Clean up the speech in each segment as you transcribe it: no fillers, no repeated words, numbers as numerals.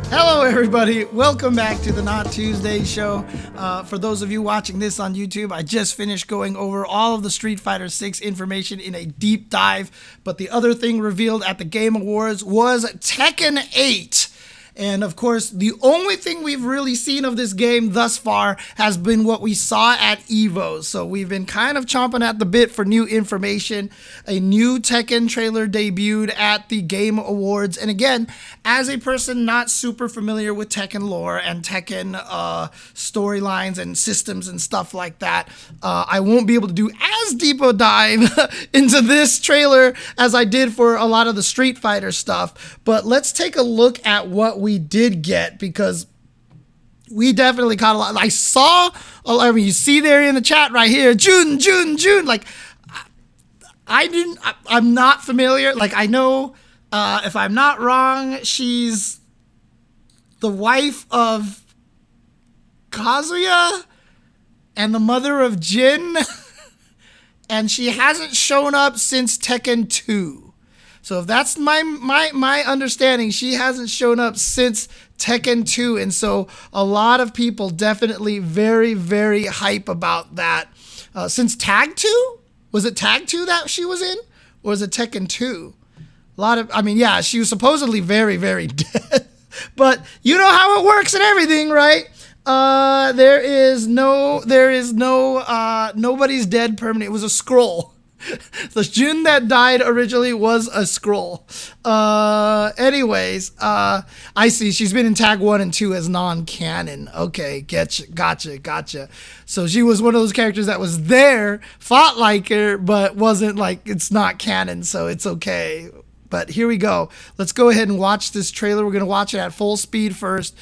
Hello everybody, welcome back to the Not Tuesday show. For those of you watching this on YouTube, I just finished going over all of the Street Fighter 6 information in a deep dive, but the other thing revealed at the Game Awards was Tekken 8. And of course, the only thing we've really seen of this game thus far has been what we saw at EVO. So we've been kind of chomping at the bit for new information. A new Tekken trailer debuted at the Game Awards. And again, as a person not super familiar with Tekken lore and Tekken storylines and systems and stuff like that, I won't be able to do as deep a dive into this trailer as I did for a lot of the Street Fighter stuff. But let's take a look at what we did get, because we definitely caught a lot. I saw, I mean, you see there in the chat right here, June. Like, I'm not familiar. Like, I know, if I'm not wrong, she's the wife of Kazuya and the mother of Jin, and she hasn't shown up since Tekken 2. So if that's my understanding, she hasn't shown up since Tekken 2. And so a lot of people definitely very, very hype about that. Since Tag 2? Was it Tag 2 that she was in? Or was it Tekken 2? A lot of, I mean, yeah, she was supposedly very, very dead. But you know how it works and everything, right? Nobody's dead permanent. It was a scroll. The Jun that died originally was a scroll. Anyways, I see. She's been in Tag 1 and 2 as non-canon. Okay, gotcha. So she was one of those characters that was there, fought like her, but wasn't like, it's not canon, so it's okay. But here we go. Let's go ahead and watch this trailer. We're going to watch it at full speed first.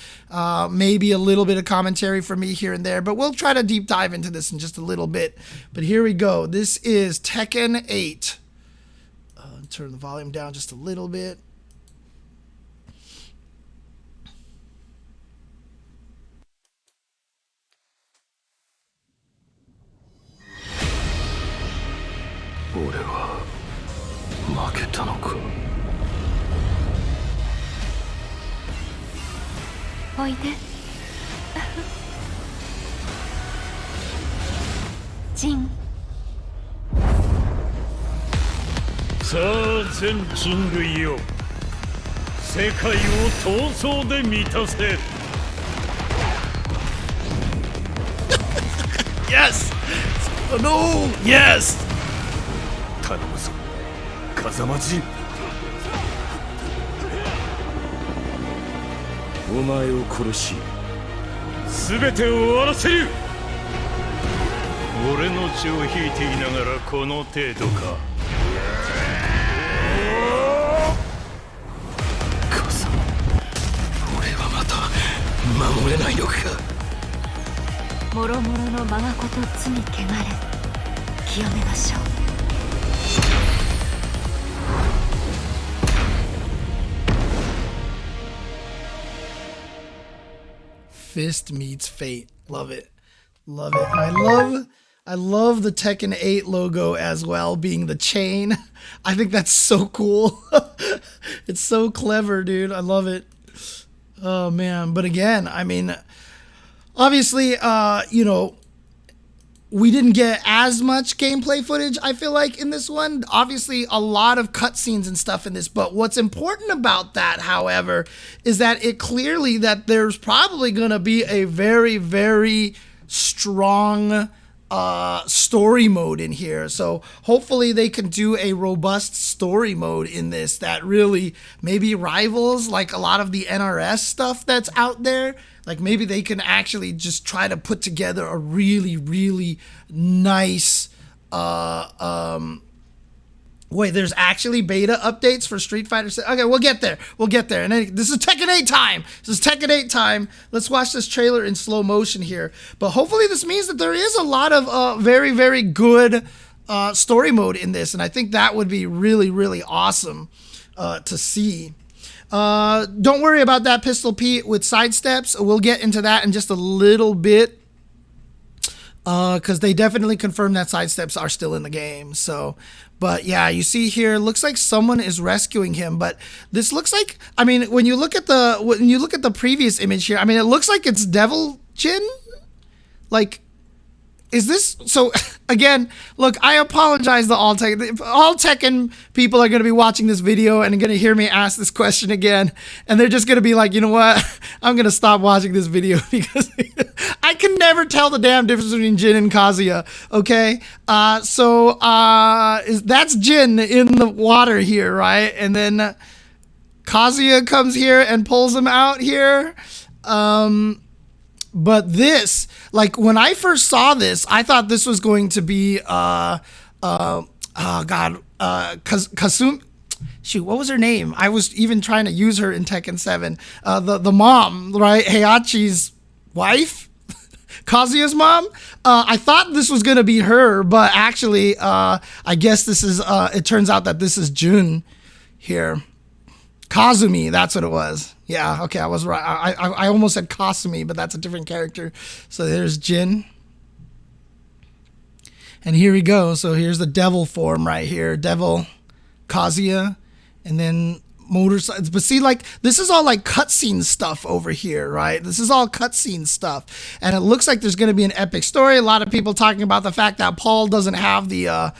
Maybe a little bit of commentary from me here and there, but we'll try to deep dive into this in just a little bit. But here we go. This is Tekken 8. Turn the volume down just a little bit. Jin. さあ全人類よ、世界を闘争で満たせ。 Yes! Oh, no! Yes! 頼むぞ、風間陣。お前を殺し、全てを終わらせる。俺の血を引いていながらこの程度か。風間、俺はまた守れないのか。もろもろのまがこと罪汚れ、清めましょう。Fist meets fate. Love it. Love it. And I love the Tekken 8 logo as well, being the chain. I think that's so cool. It's so clever, dude. I love it. Oh man. But again, I mean, obviously, you know, we didn't get as much gameplay footage, I feel like, in this one. Obviously, a lot of cutscenes and stuff in this. But what's important about that, however, is that it clearly that there's probably going to be a very, very strong story mode in here. So hopefully they can do a robust story mode in this that really maybe rivals like a lot of the NRS stuff that's out there. Like maybe they can actually just try to put together a really, really nice wait, there's actually beta updates for Street Fighter 6. Okay, we'll get there. And then, this is Tekken 8 time. Let's watch this trailer in slow motion here. But hopefully this means that there is a lot of very, very good story mode in this. And I think that would be really, really awesome to see. Don't worry about that Pistol Pete with sidesteps. We'll get into that in just a little bit. because they definitely confirmed that sidesteps are still in the game. So, but yeah, you see here, looks like someone is rescuing him. But this looks like, I mean, when you look at the previous image here, I mean, it looks like it's Devil Jin. Like, is this so? Again, look, I apologize to all Tekken people are going to be watching this video and going to hear me ask this question again, and they're just going to be like, you know what? I'm going to stop watching this video because I can never tell the damn difference between Jin and Kazuya. Okay, that's Jin in the water here, right? And then Kazuya comes here and pulls him out here. But this, like, when I first saw this, I thought this was going to be, Kasumi. Shoot, what was her name? I was even trying to use her in Tekken 7. The mom, right? Heihachi's wife? Kazuya's mom? I thought this was going to be her, but actually, I guess this is, it turns out that this is Jun here. Kazumi, that's what it was. Yeah, okay, I was right. I almost said Kasumi, but that's a different character. So there's Jin. And here we go. So here's the devil form right here. Devil, Kazuya, and then motorcycles. But see, like, this is all like cutscene stuff over here, right? This is all cutscene stuff. And it looks like there's going to be an epic story. A lot of people talking about the fact that Paul doesn't have the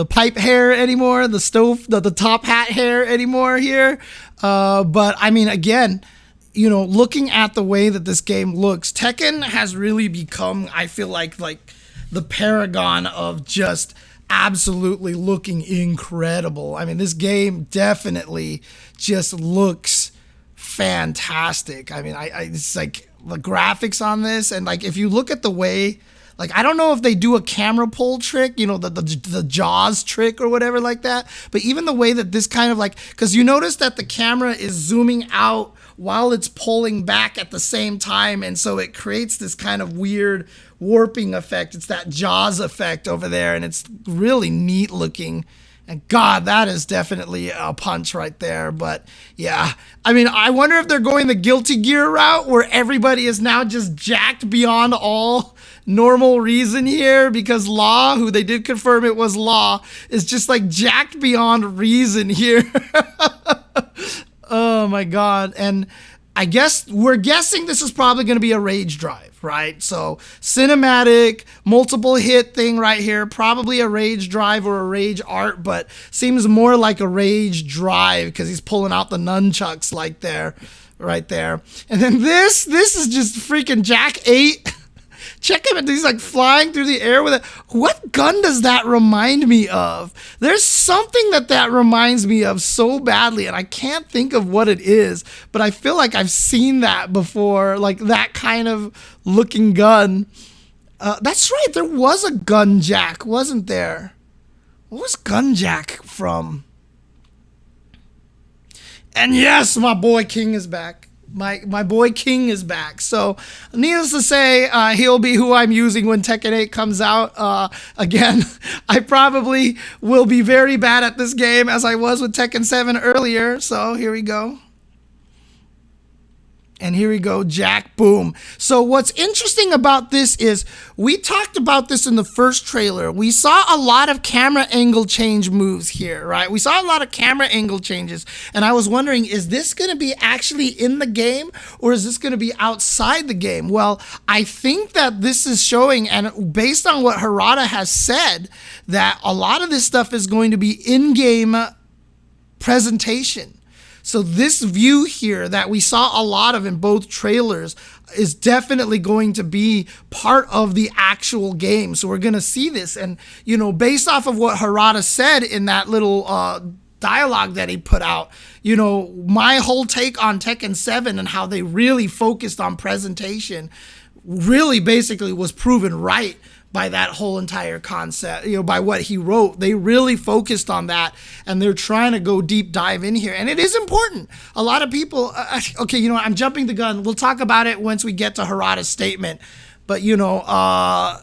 pipe hair anymore, the top hat hair anymore here. But I mean, again, you know, looking at the way that this game looks, Tekken has really become, I feel like the paragon of just absolutely looking incredible. I mean, this game definitely just looks fantastic. I mean, it's like the graphics on this, and like if you look at the way, like, I don't know if they do a camera pull trick, you know, the Jaws trick or whatever like that, but even the way that this kind of like, because you notice that the camera is zooming out while it's pulling back at the same time, and so it creates this kind of weird warping effect. It's that Jaws effect over there, and it's really neat looking. And God, that is definitely a punch right there. But yeah, I mean, I wonder if they're going the Guilty Gear route where everybody is now just jacked beyond all normal reason here, because Law, who they did confirm it was Law, is just like jacked beyond reason here. Oh my God. And I guess we're guessing this is probably going to be a rage drive, right? So cinematic, multiple hit thing right here, probably a rage drive or a rage art, but seems more like a rage drive because he's pulling out the nunchucks like there, right there. And then this is just freaking Jack 8. Check him, he's like flying through the air with it. What gun does that remind me of? There's something that reminds me of so badly, and I can't think of what it is, but I feel like I've seen that before, like that kind of looking gun. That's right, there was a Gunjack, wasn't there? What was Gunjack from? And yes, my boy King is back. My boy King is back. So needless to say, he'll be who I'm using when Tekken 8 comes out. Again, I probably will be very bad at this game as I was with Tekken 7 earlier. So here we go. And here we go, Jack, boom. So what's interesting about this is we talked about this in the first trailer. We saw a lot of camera angle change moves here, right? We saw a lot of camera angle changes. And I was wondering, is this going to be actually in the game or is this going to be outside the game? Well, I think that this is showing, and based on what Harada has said, that a lot of this stuff is going to be in-game presentation. So this view here that we saw a lot of in both trailers is definitely going to be part of the actual game. So we're going to see this. And, you know, based off of what Harada said in that little dialogue that he put out, you know, my whole take on Tekken 7 and how they really focused on presentation really basically was proven right by that whole entire concept, you know, by what he wrote. They really focused on that, and they're trying to go deep dive in here. And it is important. A lot of people, okay, you know, I'm jumping the gun. We'll talk about it once we get to Harada's statement. But, you know,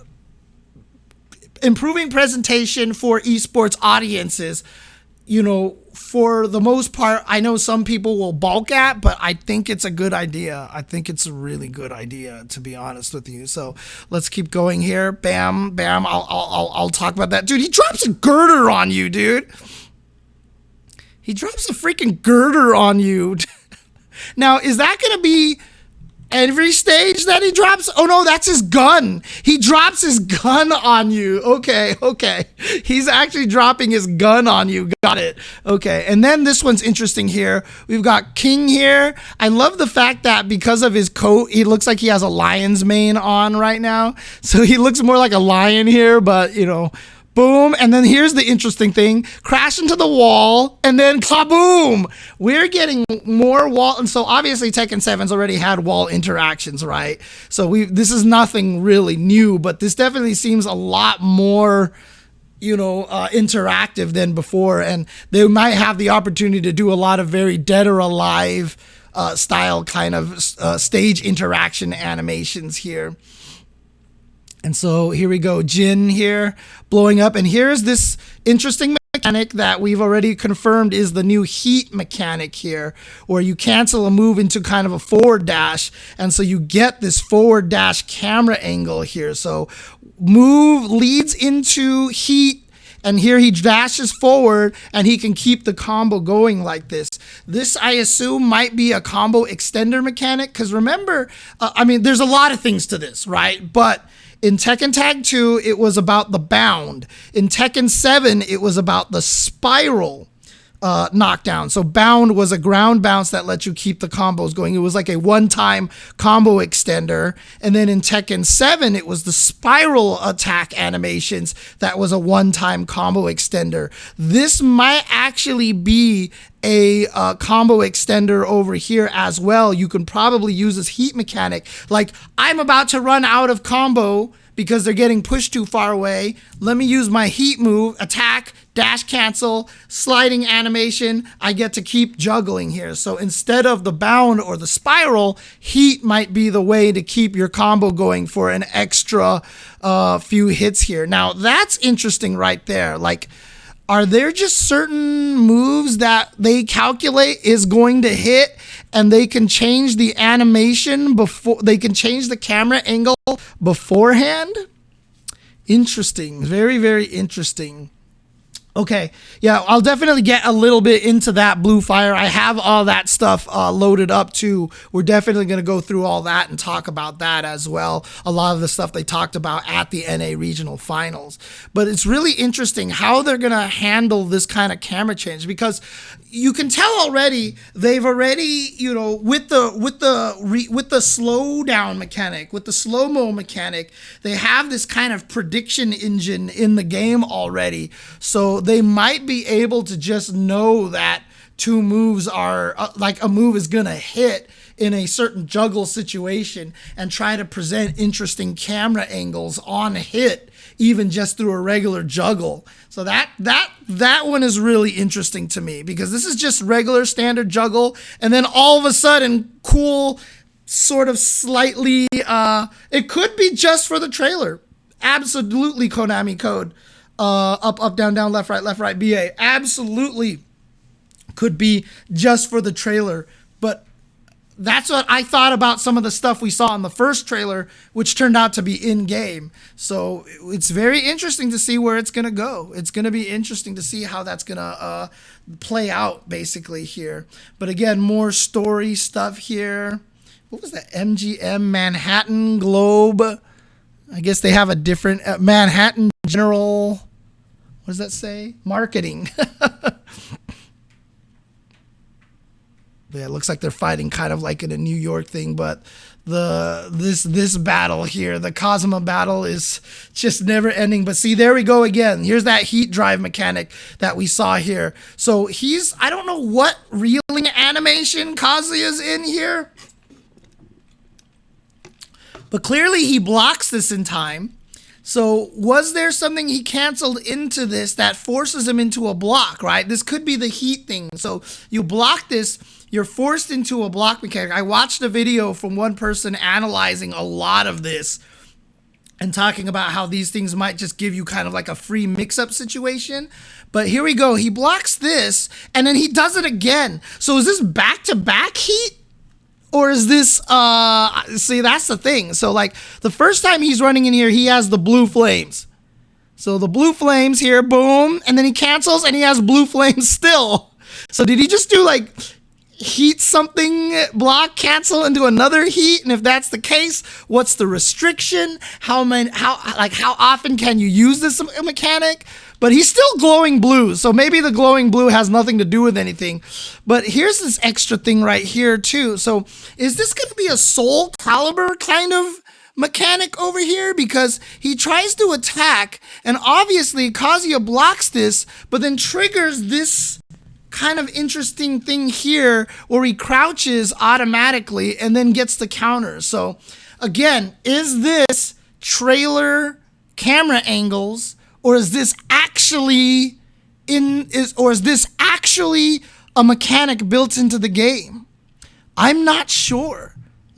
improving presentation for esports audiences, you know, for the most part, I know some people will balk at, but I think it's a good idea. I think it's a really good idea, to be honest with you. So let's keep going here. Bam, bam. I'll talk about that. Dude, he drops a girder on you, dude. He drops a freaking girder on you. Now, is that going to be every stage that he drops? Oh no, that's his gun. He drops his gun on you. Okay. He's actually dropping his gun on you. Got it. Okay. And then this one's interesting here. We've got King here. I love the fact that because of his coat, he looks like he has a lion's mane on right now. So he looks more like a lion here, but you know, boom. And then here's the interesting thing. Crash into the wall and then kaboom. We're getting more wall. And so obviously Tekken 7's already had wall interactions, right? So this is nothing really new, but this definitely seems a lot more, you know, interactive than before. And they might have the opportunity to do a lot of very Dead or Alive style kind of stage interaction animations here. And so here we go, Jin here blowing up. And here's this interesting mechanic that we've already confirmed is the new heat mechanic here, where you cancel a move into kind of a forward dash. And so you get this forward dash camera angle here. So move leads into heat. And here he dashes forward and he can keep the combo going like this. This, I assume, might be a combo extender mechanic. Because remember, I mean, there's a lot of things to this, right? But in Tekken Tag 2, it was about the bound. In Tekken 7, it was about the spiral knockdown. So bound was a ground bounce that lets you keep the combos going. It was like a one-time combo extender. And then in Tekken 7, it was the spiral attack animations that was a one-time combo extender. This might actually be a combo extender over here as well. You can probably use this heat mechanic. Like, I'm about to run out of combo because they're getting pushed too far away. Let me use my heat move, attack, dash cancel, sliding animation. I get to keep juggling here. So instead of the bound or the spiral, heat might be the way to keep your combo going for an extra few hits here. Now that's interesting right there. Like, are there just certain moves that they calculate is going to hit and they can change the animation before, they can change the camera angle beforehand? Interesting. Very, very interesting. Okay, yeah, I'll definitely get a little bit into that Blue Fire. I have all that stuff loaded up too. We're definitely going to go through all that and talk about that as well. A lot of the stuff they talked about at the NA Regional Finals. But it's really interesting how they're going to handle this kind of camera change, because you can tell already they've already, you know, with the slow down mechanic, with the slow-mo mechanic, they have this kind of prediction engine in the game already. So they might be able to just know that two moves are like a move is gonna hit in a certain juggle situation and try to present interesting camera angles on hit, even just through a regular juggle. So that one is really interesting to me, because this is just regular standard juggle, and then all of a sudden, cool, sort of slightly, it could be just for the trailer. Absolutely Konami code. Up, up, down, down, left, right, BA. Absolutely could be just for the trailer. But that's what I thought about some of the stuff we saw in the first trailer, which turned out to be in-game. So it's very interesting to see where it's going to go. It's going to be interesting to see how that's going to play out, basically, here. But again, more story stuff here. What was that? MGM Manhattan Globe. I guess they have a different Manhattan General. What does that say? Marketing. Yeah, it looks like they're fighting kind of like in a New York thing, but this battle here, the Kazuma battle, is just never ending. But see, there we go again. Here's that heat drive mechanic that we saw here. So I don't know what reeling animation Kazuya's in here, but clearly he blocks this in time. So was there something he canceled into this that forces him into a block, right? This could be the heat thing. So you block this, you're forced into a block mechanic. I watched a video from one person analyzing a lot of this, and talking about how these things might just give you kind of like a free mix-up situation. But here we go. He blocks this, and then he does it again. So is this back-to-back heat? Or is this, see, that's the thing. So, like, the first time he's running in here, he has the blue flames. So the blue flames here, boom, and then he cancels, and he has blue flames still. So did he just do, like, heat something, block, cancel, and do another heat? And if that's the case, what's the restriction? How often can you use this mechanic? But he's still glowing blue, so maybe the glowing blue has nothing to do with anything. But here's this extra thing right here too. So is this going to be a Soul Calibur kind of mechanic over here? Because he tries to attack, and obviously Kazuya blocks this, but then triggers this kind of interesting thing here where he crouches automatically and then gets the counter. So again, is this trailer camera angles, or is this actually a mechanic built into the game? I'm not sure.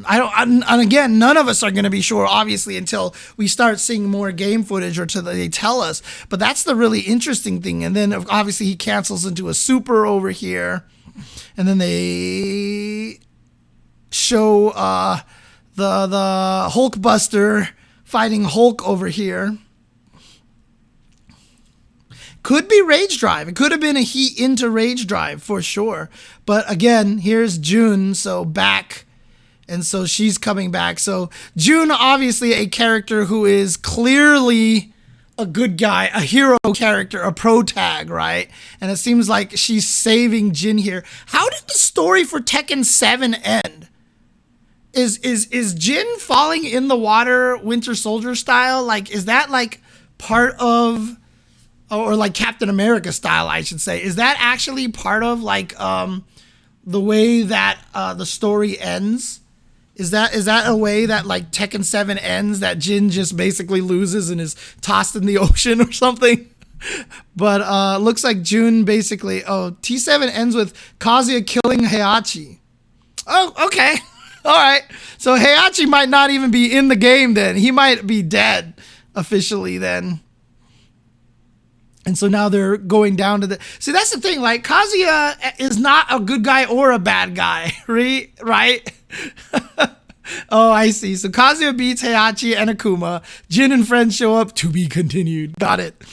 And again, none of us are going to be sure, obviously, until we start seeing more game footage or till they tell us. But that's the really interesting thing. And then obviously he cancels into a super over here, and then they show the Hulkbuster fighting Hulk over here. Could be Rage Drive. It could have been a heat into Rage Drive for sure. But again, here's June, so back. And so she's coming back. So June, obviously a character who is clearly a good guy, a hero character, a pro tag, right? And it seems like she's saving Jin here. How did the story for Tekken 7 end? Is Jin falling in the water Winter Soldier style? Like, is that like part of, or like Captain America style, I should say? Is that actually part of like the way that the story ends? Is that a way that like Tekken 7 ends, that Jin just basically loses and is tossed in the ocean or something? But looks like June basically, T7 ends with Kazuya killing Heihachi. Oh, okay. All right. So Heihachi might not even be in the game then. He might be dead officially then. And so now they're going down to the... See, that's the thing. Like, Kazuya is not a good guy or a bad guy, right? Oh, I see. So Kazuya beats Heihachi and Akuma. Jin and friends show up. To be continued. Got it.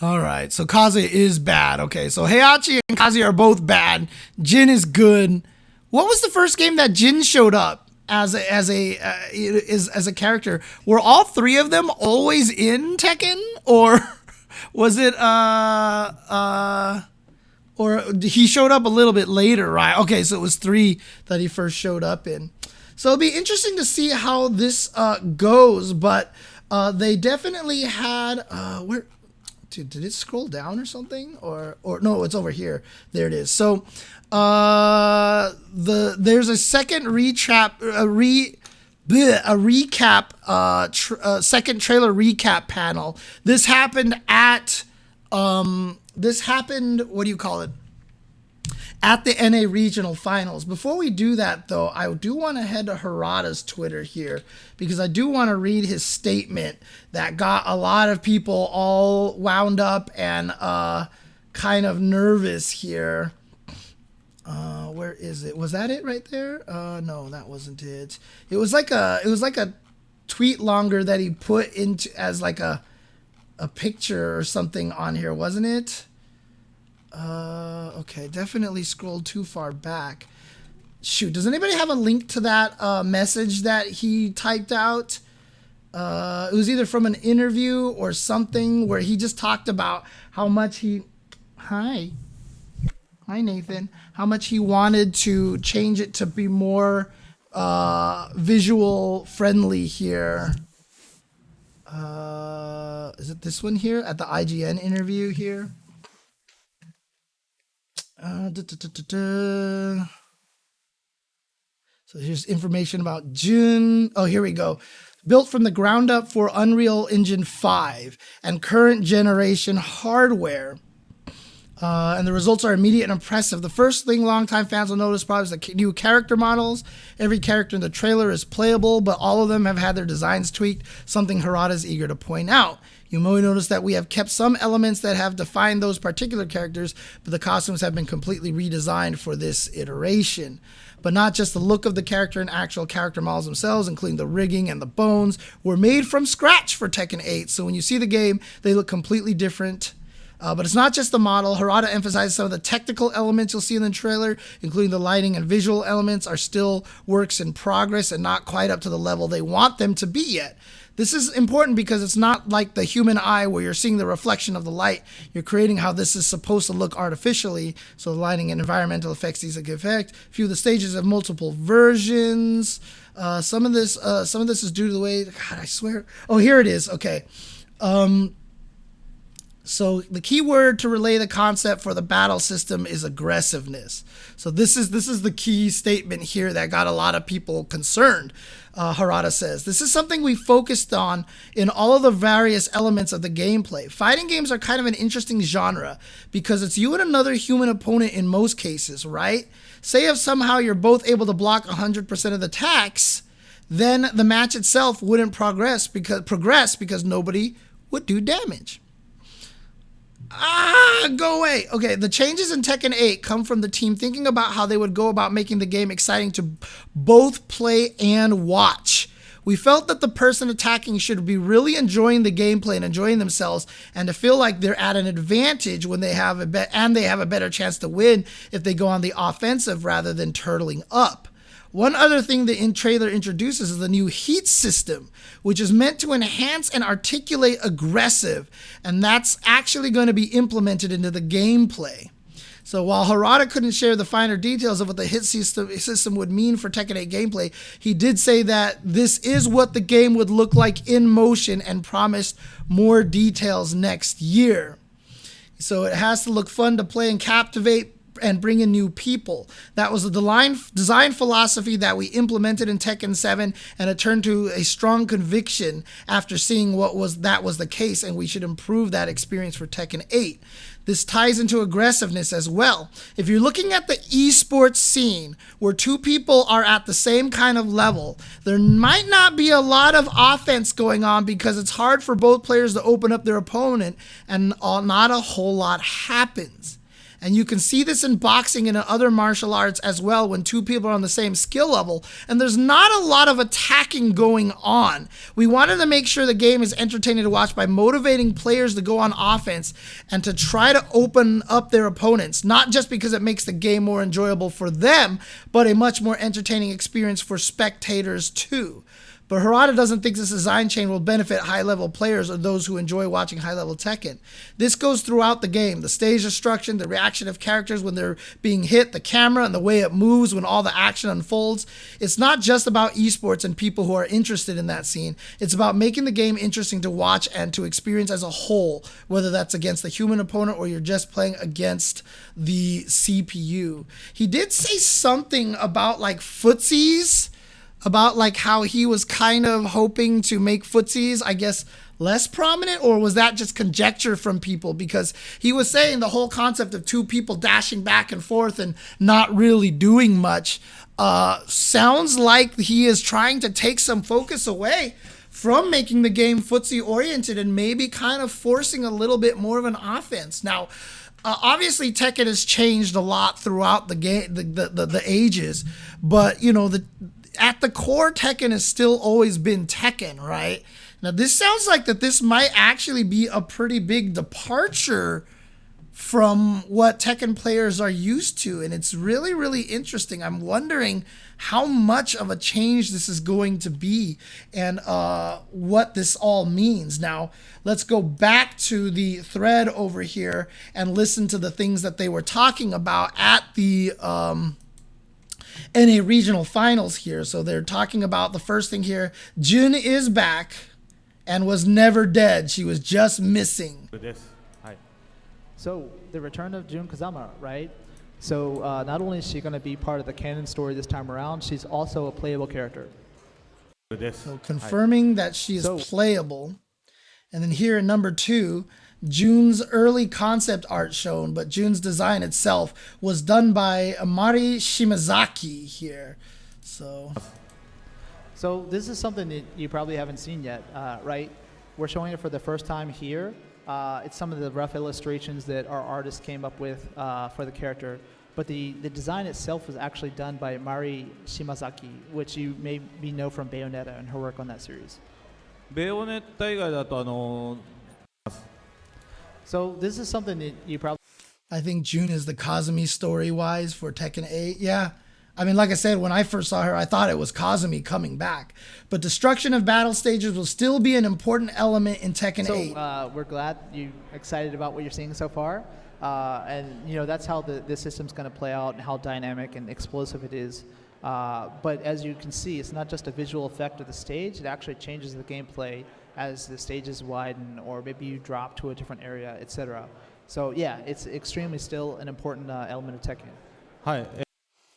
All right. So Kazuya is bad. Okay. So Heihachi and Kazuya are both bad. Jin is good. What was the first game that Jin showed up as a character? Were all three of them always in Tekken, or was it or he showed up a little bit later, right? Okay, so it was 3 that he first showed up in. So it'll be interesting to see how this goes, but they definitely had where did it scroll down or something, or no, it's over here. There it is. So there's a second second trailer recap panel. This happened at what do you call it? At the NA Regional Finals. Before we do that, though, I do want to head to Harada's Twitter here, because I do want to read his statement that got a lot of people all wound up and kind of nervous here. Where is it? Was that it right there? No, that wasn't it. It was like a tweet longer that he put into as like a picture or something on here, wasn't it? Okay, definitely scrolled too far back. Shoot, does anybody have a link to that message that he typed out? It was either from an interview or something where he just talked about how much he... Hi Nathan. How much he wanted to change it to be more visual friendly here. Is it this one here at the IGN interview here? So here's information about June. Oh, here we go. Built from the ground up for Unreal Engine 5 and current generation hardware. And the results are immediate and impressive. The first thing longtime fans will notice probably is the new character models. Every character in the trailer is playable, but all of them have had their designs tweaked, something Harada is eager to point out. You may notice that we have kept some elements that have defined those particular characters, but the costumes have been completely redesigned for this iteration. But not just the look of the character and actual character models themselves, including the rigging and the bones, were made from scratch for Tekken 8. So when you see the game, they look completely different. But it's not just the model. Harada emphasizes some of the technical elements you'll see in the trailer, including the lighting and visual elements, are still works in progress and not quite up to the level they want them to be yet. This is important because it's not like the human eye where you're seeing the reflection of the light. You're creating how this is supposed to look artificially. So the lighting and environmental effects, these effect. A few of the stages have multiple versions. Some of this is due to the way, God, I swear. Oh, here it is. Okay. So the key word to relay the concept for the battle system is aggressiveness. So this is the key statement here that got a lot of people concerned. Harada says, this is something we focused on in all of the various elements of the gameplay. Fighting games are kind of an interesting genre because it's you and another human opponent in most cases, right? Say if somehow you're both able to block 100% of the attacks, then the match itself wouldn't progress because nobody would do damage. Go away. Okay, the changes in Tekken 8 come from the team thinking about how they would go about making the game exciting to both play and watch. We felt that the person attacking should be really enjoying the gameplay and enjoying themselves, and to feel like they're at an advantage when they have a better chance to win if they go on the offensive rather than turtling up. One other thing the trailer introduces is the new heat system, which is meant to enhance and articulate aggressive, and that's actually going to be implemented into the gameplay. So while Harada couldn't share the finer details of what the hit system would mean for Tekken 8 gameplay, he did say that this is what the game would look like in motion and promised more details next year. So it has to look fun to play and captivate and bring in new people. That was the design philosophy that we implemented in Tekken 7, and it turned to a strong conviction after seeing that was the case, and we should improve that experience for Tekken 8. This ties into aggressiveness as well. If you're looking at the esports scene where two people are at the same kind of level, there might not be a lot of offense going on because it's hard for both players to open up their opponent, and not a whole lot happens. And you can see this in boxing and in other martial arts as well when two people are on the same skill level, and there's not a lot of attacking going on. We wanted to make sure the game is entertaining to watch by motivating players to go on offense and to try to open up their opponents, not just because it makes the game more enjoyable for them, but a much more entertaining experience for spectators too. But Harada doesn't think this design change will benefit high-level players or those who enjoy watching high-level Tekken. This goes throughout the game. The stage destruction, the reaction of characters when they're being hit, the camera and the way it moves when all the action unfolds. It's not just about esports and people who are interested in that scene. It's about making the game interesting to watch and to experience as a whole, whether that's against a human opponent or you're just playing against the CPU. He did say something about like Footsies, about like how he was kind of hoping to make Footsies, I guess, less prominent, or was that just conjecture from people? Because he was saying the whole concept of two people dashing back and forth and not really doing much sounds like he is trying to take some focus away from making the game footsie oriented and maybe kind of forcing a little bit more of an offense. Now, obviously Tekken has changed a lot throughout the game, the ages, but you know, at the core, Tekken has still always been Tekken, right? Now, this sounds like that this might actually be a pretty big departure from what Tekken players are used to, and it's really, really interesting. I'm wondering how much of a change this is going to be and what this all means. Now, let's go back to the thread over here and listen to the things that they were talking about at the NA regional finals here. So they're talking about the first thing here. Jun is back and was never dead. She was just missing. So the return of Jun Kazama, right? So not only is she going to be part of the canon story this time around, she's also a playable character. So confirming that she is playable. And then here at number 2, Jun's early concept art shown, but Jun's design itself was done by Mari Shimazaki here. So this is something that you probably haven't seen yet, right? We're showing it for the first time here. It's some of the rough illustrations that our artist came up with for the character. But the design itself was actually done by Mari Shimazaki, which you maybe know from Bayonetta and her work on that series. ベヨネッタ以外だとSo this is something that you probably I think Jun is the Kazumi story-wise for Tekken 8. Yeah. I mean, like I said, when I first saw her, I thought it was Kazumi coming back. But destruction of battle stages will still be an important element in Tekken 8. So we're glad you're excited about what you're seeing so far. And, you know, that's how the system's going to play out and how dynamic and explosive it is. But as you can see, it's not just a visual effect of the stage. It actually changes the gameplay as the stages widen or maybe you drop to a different area, etc. So, yeah, it's extremely still an important element of Tekken. はい。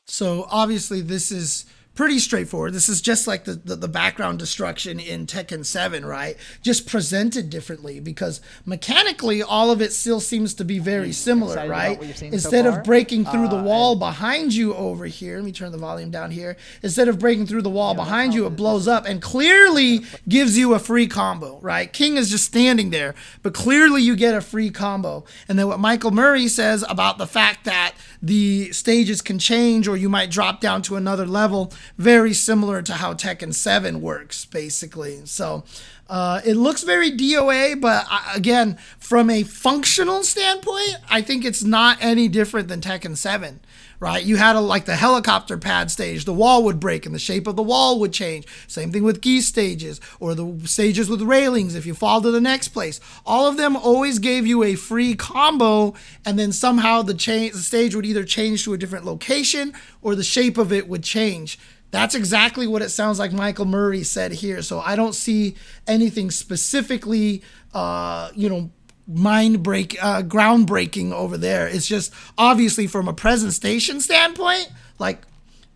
So obviously this is pretty straightforward. This is just like the background destruction in Tekken 7, right? Just presented differently because mechanically all of it still seems to be very similar, right? Instead of breaking through the wall behind you over here, let me turn the volume down here. Instead of breaking through the wall behind you, it blows up and clearly gives you a free combo, right? King is just standing there, but clearly you get a free combo. And then what Michael Murray says about the fact that the stages can change or you might drop down to another level, very similar to how Tekken 7 works, basically. So it looks very DOA, but again, from a functional standpoint, I think it's not any different than Tekken 7, right? You had like the helicopter pad stage, the wall would break and the shape of the wall would change. Same thing with geese stages or the stages with railings if you fall to the next place. All of them always gave you a free combo and then somehow the stage would either change to a different location or the shape of it would change. That's exactly what it sounds like Michael Murray said here. So I don't see anything specifically, groundbreaking over there. It's just obviously from a presentation standpoint, like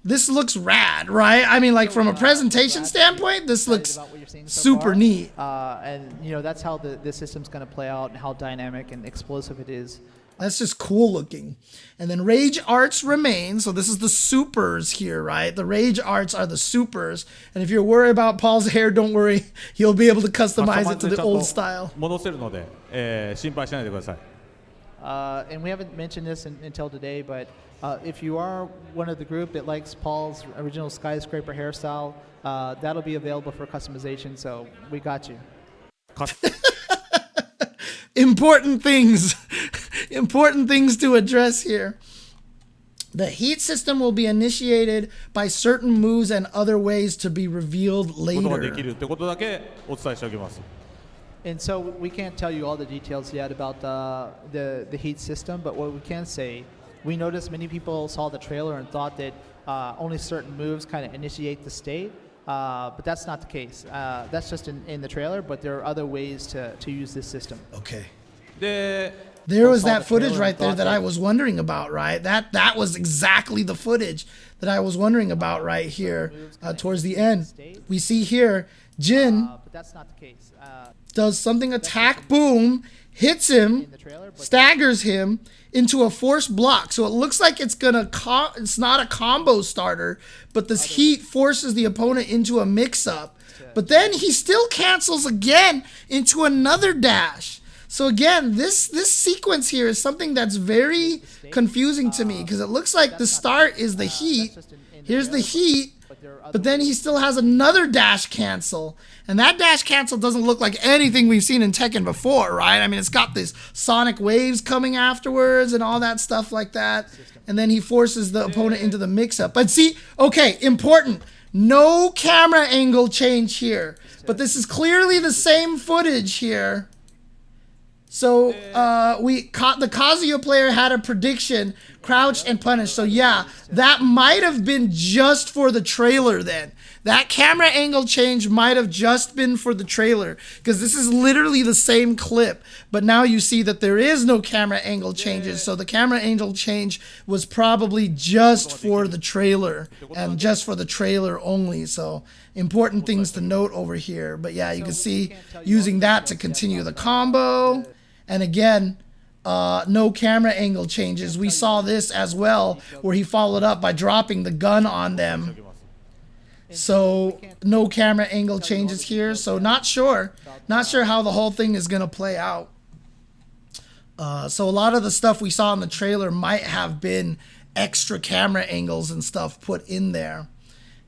this looks rad, right? I mean, like from a presentation standpoint, this looks super neat. And you know, that's how the system's going to play out and how dynamic and explosive it is. That's just cool looking. And then Rage Arts remain. So this is the supers here, right? The Rage Arts are the supers. And if you're worried about Paul's hair, don't worry. He'll be able to customize it to the old style. 戻せるので、心配しないでください。And we haven't mentioned this until today, but if you are one of the group that likes Paul's original skyscraper hairstyle, that'll be available for customization. So we got you. Important things to address here. The heat system will be initiated by certain moves and other ways to be revealed later. And so we can't tell you all the details yet about the heat system, but what we can say, we noticed many people saw the trailer and thought that only certain moves kind of initiate the state. But that's not the case. That's just in the trailer, but there are other ways to use this system. Okay. There was that footage right there that I was wondering about, right? That was exactly the footage that I was wondering about right here towards the end. We see here, Jin But that's not the case. does something, attack, boom, hits him, staggers him into a forced block. So it looks like it's it's not a combo starter, but this heat forces the opponent into a mix-up. But then he still cancels again into another dash. So again, this sequence here is something that's very confusing to me because it looks like the start is the heat. Here's the heat, but then he still has another dash cancel. And that dash cancel doesn't look like anything we've seen in Tekken before, right? I mean, it's got these sonic waves coming afterwards and all that stuff like that. And then he forces the opponent into the mix-up. But see, okay, important. No camera angle change here. But this is clearly the same footage here. So the Kazuya player had a prediction, crouch and punish. So yeah, that might have been just for the trailer then. That camera angle change might have just been for the trailer because this is literally the same clip. But now you see that there is no camera angle changes. So the camera angle change was probably just for the trailer and just for the trailer only. So important things to note over here. But yeah, you can see using that to continue the combo. And again, no camera angle changes. We saw this as well, where he followed up by dropping the gun on them. So no camera angle changes here. So not sure how the whole thing is gonna play out. So a lot of the stuff we saw in the trailer might have been extra camera angles and stuff put in there.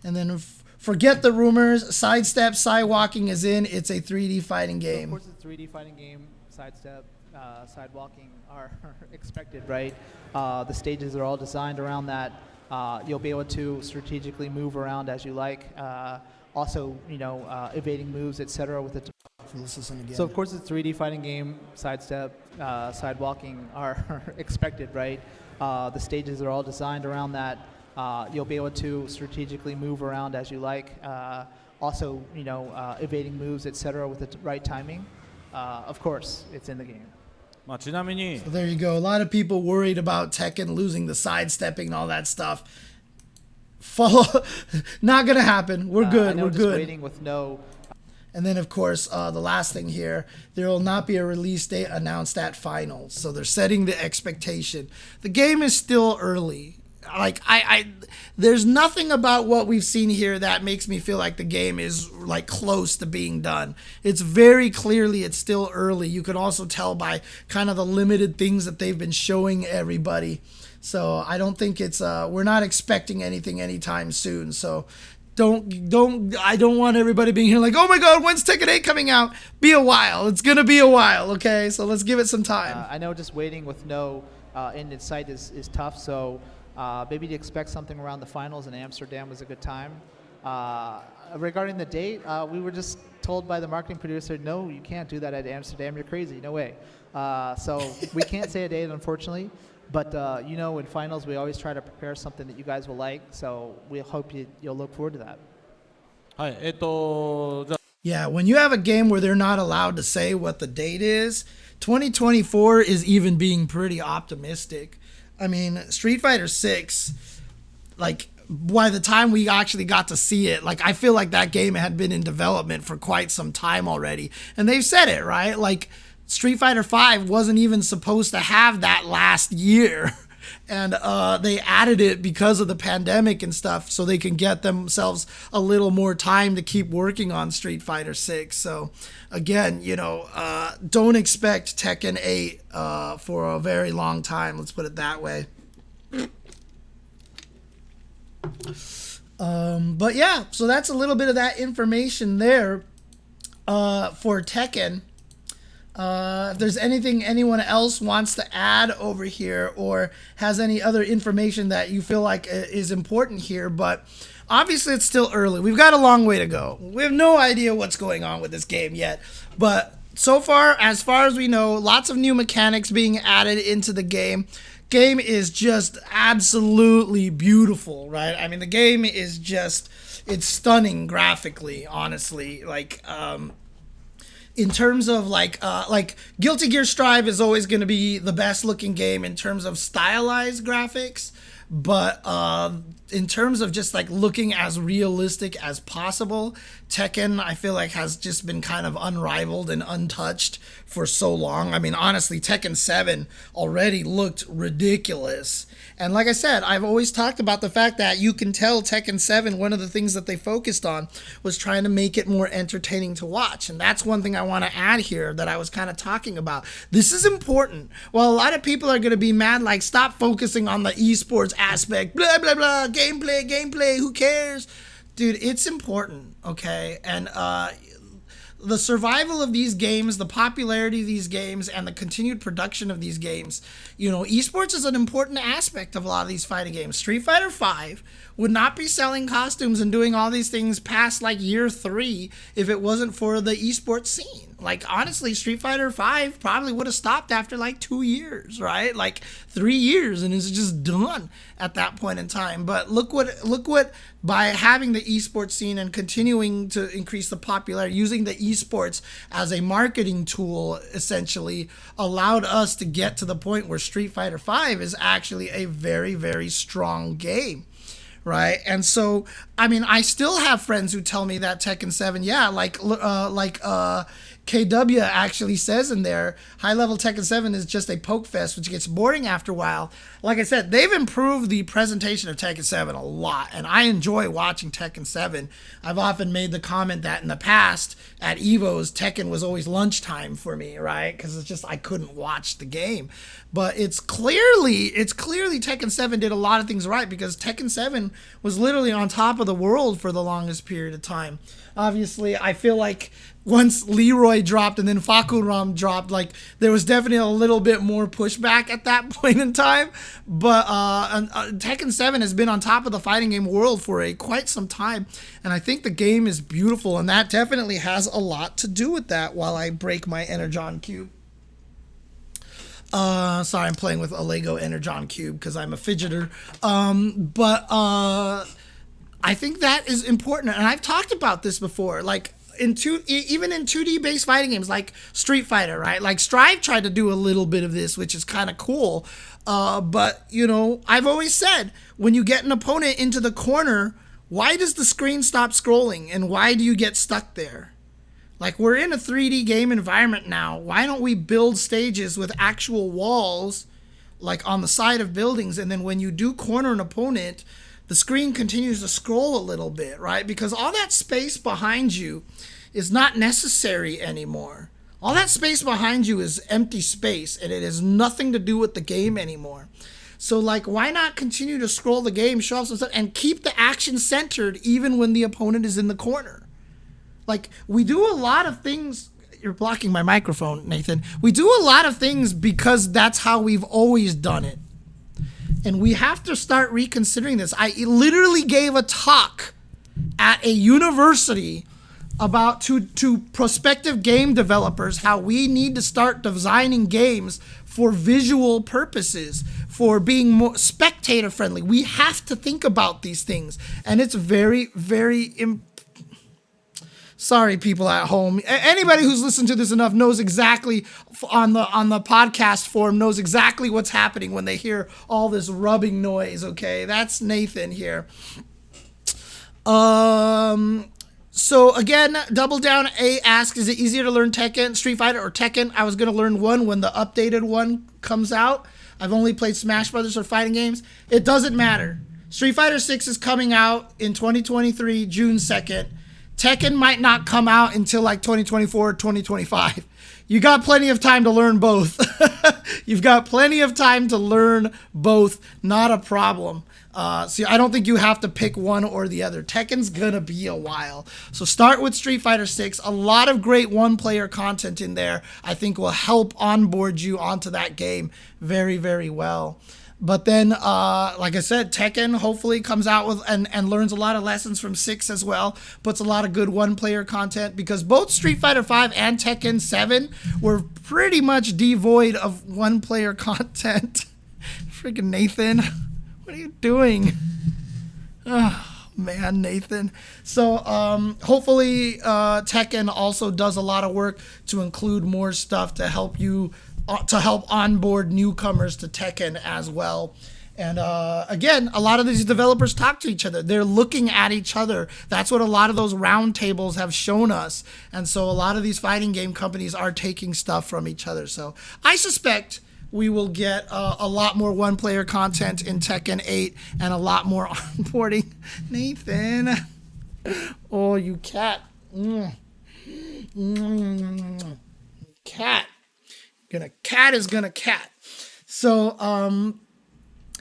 And then forget the rumors. Sidestep, sidewalking is in. It's a 3D fighting game. So of course, it's a 3D fighting game. Sidestep, sidewalking are expected, right? The stages are all designed around that. You'll be able to strategically move around as you like. Also, evading moves, etc. with it. So of course, it's a 3D fighting game. Sidestep, sidewalking are expected, right? The stages are all designed around that. You'll be able to strategically move around as you like. Also, evading moves, etc. with the right timing. Of course, it's in the game. まあちなみに So there you go. A lot of people worried about Tekken losing the sidestepping and all that stuff. Not gonna happen. We're good. I know, We're just good. waiting with no. And then, of course, the last thing here, there will not be a release date announced at finals. So they're setting the expectation. The game is still early. Like, there's nothing about what we've seen here that makes me feel like the game is, like, close to being done. It's very clearly it's still early. You can also tell by kind of the limited things that they've been showing everybody. So I don't think it's, we're not expecting anything anytime soon. So I don't want everybody being here like, oh my God, when's Tekken 8 coming out? Be a while. It's going to be a while, okay? So let's give it some time. I know just waiting with no end in sight is tough, so maybe to expect something around the finals in Amsterdam was a good time. Regarding the date, we were just told by the marketing producer, no, you can't do that at Amsterdam. You're crazy. No way. So we can't say a date, unfortunately. But, in finals, we always try to prepare something that you guys will like. So we hope you'll look forward to that. はいじゃあ Yeah, when you have a game where they're not allowed to say what the date is, 2024 is even being pretty optimistic. I mean, Street Fighter 6, like, by the time we actually got to see it, like, I feel like that game had been in development for quite some time already. And they've said it, right? Like, Street Fighter 5 wasn't even supposed to have that last year. And they added it because of the pandemic and stuff so they can get themselves a little more time to keep working on Street Fighter 6. So, again, don't expect Tekken 8 for a very long time. Let's put it that way. But yeah, so that's a little bit of that information there for Tekken. If there's anything anyone else wants to add over here or has any other information that you feel like is important here, but obviously it's still early. We've got a long way to go. We have no idea what's going on with this game yet, but so far as we know, lots of new mechanics being added into the game. Game is just absolutely beautiful, right? I mean, the game is just, it's stunning graphically, honestly. Like, in terms of like Guilty Gear Strive is always going to be the best looking game in terms of stylized graphics, but in terms of just like looking as realistic as possible, Tekken I feel like has just been kind of unrivaled and untouched for so long. I mean, honestly, Tekken 7 already looked ridiculous. And like I said, I've always talked about the fact that you can tell Tekken 7, one of the things that they focused on was trying to make it more entertaining to watch. And that's one thing I want to add here that I was kind of talking about. This is important. Well, a lot of people are going to be mad, like, stop focusing on the esports aspect, blah, blah, blah, gameplay, who cares? Dude, it's important, okay? And the survival of these games, the popularity of these games, and the continued production of these games, esports is an important aspect of a lot of these fighting games. Street Fighter 5 would not be selling costumes and doing all these things past like year 3 if it wasn't for the esports scene. Like, honestly, Street Fighter 5 probably would have stopped after like 2 years, right? Like 3 years, and it's just done at that point in time. But look what by having the esports scene and continuing to increase the popularity, using the esports as a marketing tool, essentially allowed us to get to the point where Street Fighter 5 is actually a very, very strong game. Right. And so, I mean, I still have friends who tell me that Tekken 7, KW actually says in there, high level Tekken 7 is just a poke fest, which gets boring after a while. Like I said, they've improved the presentation of Tekken 7 a lot, and I enjoy watching Tekken 7. I've often made the comment that in the past at Evo's, Tekken was always lunchtime for me, right? Because it's just I couldn't watch the game. But it's clearly Tekken 7 did a lot of things right, because Tekken 7 was literally on top of the world for the longest period of time. Obviously, I feel like once Leroy dropped and then Fakuram dropped, like there was definitely a little bit more pushback at that point in time. But Tekken 7 has been on top of the fighting game world for quite some time, and I think the game is beautiful, and that definitely has a lot to do with that. While I break my Energon cube. Sorry, I'm playing with a Lego Energon cube because I'm a fidgeter. But I think that is important, and I've talked about this before. Like even in 2D based fighting games like Street Fighter, right? Like Strive tried to do a little bit of this, which is kind of cool. But you know, I've always said when you get an opponent into the corner, why does the screen stop scrolling, and why do you get stuck there? Like, we're in a 3D game environment now. Why don't we build stages with actual walls, like on the side of buildings, and then when you do corner an opponent, the screen continues to scroll a little bit, right? Because all that space behind you is not necessary anymore. All that space behind you is empty space, and it has nothing to do with the game anymore. So, like, why not continue to scroll the game, show off some stuff, and keep the action centered even when the opponent is in the corner? Like, we do a lot of things. You're blocking my microphone, Nathan. We do a lot of things because that's how we've always done it. And we have to start reconsidering this. I literally gave a talk at a university about to prospective game developers how we need to start designing games for visual purposes, for being more spectator friendly. We have to think about these things. And it's very, very important. Sorry, people at home. Anybody who's listened to this enough knows exactly, on the podcast forum, knows exactly what's happening when they hear all this rubbing noise, okay? That's Nathan here. So again, Double Down A asks, is it easier to learn Tekken, Street Fighter, or Tekken? I was going to learn one when the updated one comes out. I've only played Smash Brothers or fighting games. It doesn't matter. Street Fighter 6 is coming out in 2023, June 2nd. Tekken might not come out until like 2024 or 2025. You got plenty of time to learn both. You've got plenty of time to learn both. Not a problem. See, I don't think you have to pick one or the other. Tekken's gonna be a while. So start with Street Fighter 6. A lot of great one-player content in there I think will help onboard you onto that game very, very well. But then, like I said, Tekken hopefully comes out with and learns a lot of lessons from 6 as well. Puts a lot of good one-player content, because both Street Fighter 5 and Tekken 7 were pretty much devoid of one-player content. Freaking Nathan, what are you doing? Oh, man, Nathan. So hopefully Tekken also does a lot of work to include more stuff to help you onboard newcomers to Tekken as well. And again, a lot of these developers talk to each other. They're looking at each other. That's what a lot of those roundtables have shown us. And so a lot of these fighting game companies are taking stuff from each other. So I suspect we will get a lot more one-player content in Tekken 8 and a lot more onboarding. Nathan. Oh, you cat. Cat. Cat is gonna cat. So,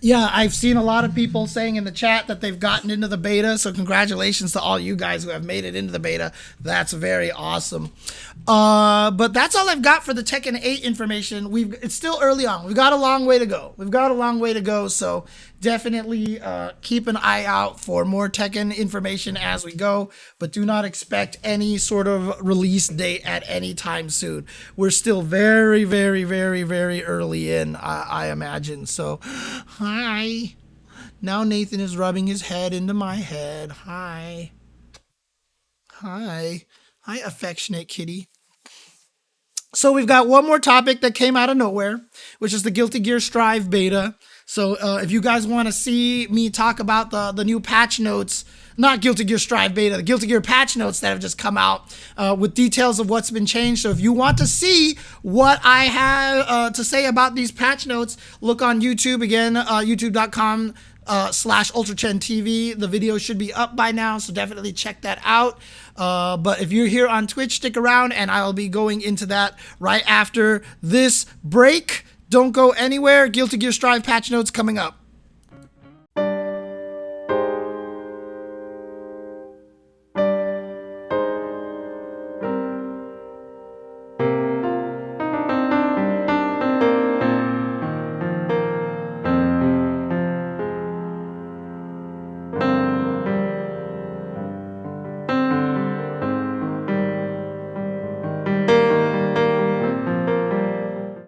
yeah, I've seen a lot of people saying in the chat that they've gotten into the beta. So congratulations to all you guys who have made it into the beta. That's very awesome. But that's all I've got for the Tekken 8 information. It's still early on. We've got a long way to go. So definitely keep an eye out for more Tekken information as we go. But do not expect any sort of release date at any time soon. We're still very, very, very, very early in, I imagine. So, hi. Now Nathan is rubbing his head into my head. Hi. Hi, affectionate kitty. So we've got one more topic that came out of nowhere, which is the Guilty Gear Strive beta. So if you guys want to see me talk about the new patch notes not Guilty Gear Strive Beta, the Guilty Gear patch notes that have just come out with details of what's been changed. So if you want to see what I have to say about these patch notes, look on YouTube again, youtube.com /UltraChen TV. The video should be up by now, so definitely check that out. But if you're here on Twitch, stick around, and I'll be going into that right after this break. Don't go anywhere. Guilty Gear Strive patch notes coming up.